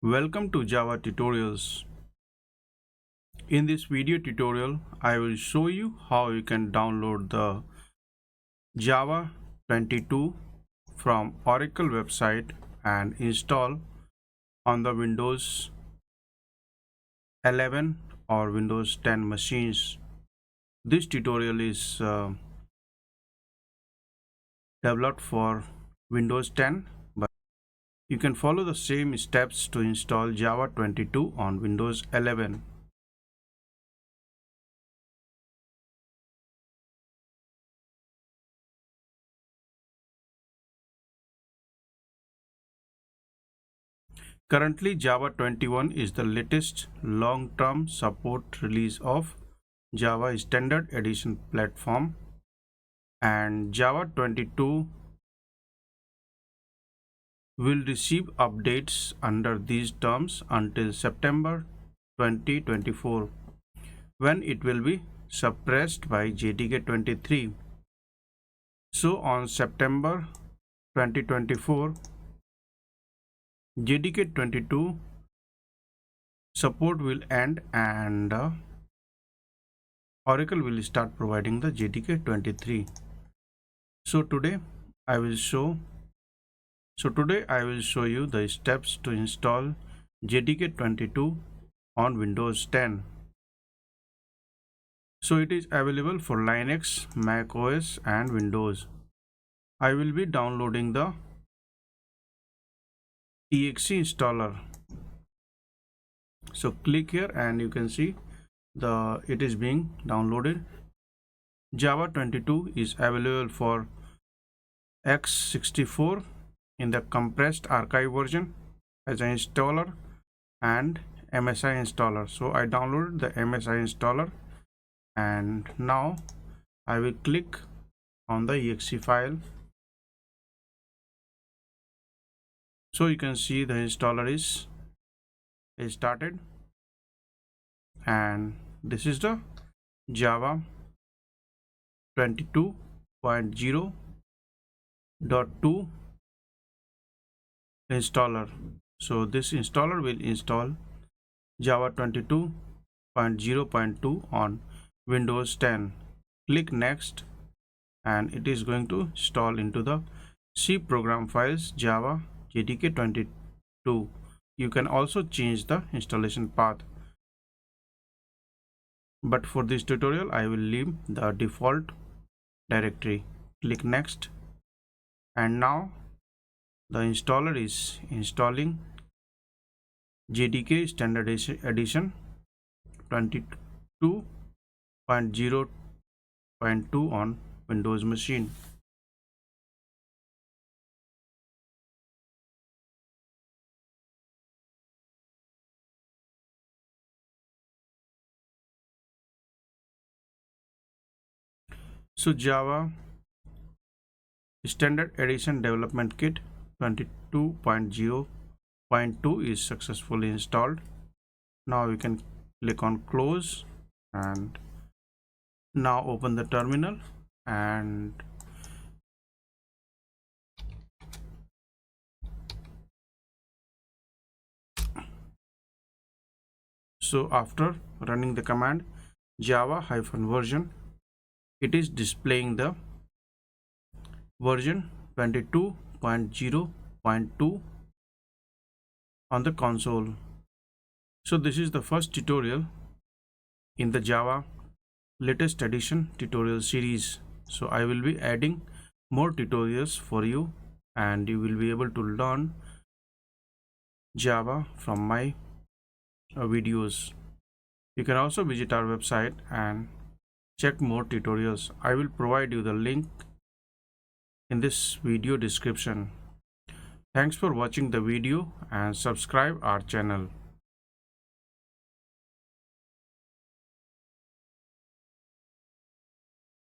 Welcome to Java Tutorials. In this video tutorial, I will show you how you can download the Java 22 from Oracle website and install on the Windows 11 or Windows 10 machines. This tutorial is developed for Windows 10, but you can follow the same steps to install Java 22 on Windows 11. Currently, Java 21 is the latest long-term support release of Java Standard Edition platform, and Java 22 will receive updates under these terms until September 2024, when it will be suppressed by JDK 23. So on September 2024, JDK 22 support will end and Oracle will start providing the JDK 23. So today I will show you the steps to install JDK 22 on Windows 10. So it is available for Linux, Mac OS and Windows. I will be downloading the exe installer. So click here and you can see it is being downloaded. Java 22 is available for x64 in the compressed archive version as an installer and MSI installer. So I downloaded the MSI installer and now I will click on the exe file. So you can see the installer is started, and this is the Java 22.0.2 installer. So this installer will install Java 22.0.2 on Windows 10. Click next and it is going to install into the C program files Java JDK 22. You can also change the installation path, but for this tutorial I will leave the default directory. Click next and now the installer is installing JDK Standard Edition 22.0.2 on Windows machine. So Java Standard Edition Development Kit 22.0.2 is successfully installed. Now we can click on close and now open the terminal, and so after running the command java-version, it is displaying the version 22.0.2 on the console. So this is the first tutorial in the Java latest edition tutorial series. So I will be adding more tutorials for you and you will be able to learn Java from my videos. You can also visit our website and check more tutorials. I will provide you the link in this video description. Thanks for watching the video and subscribe our channel.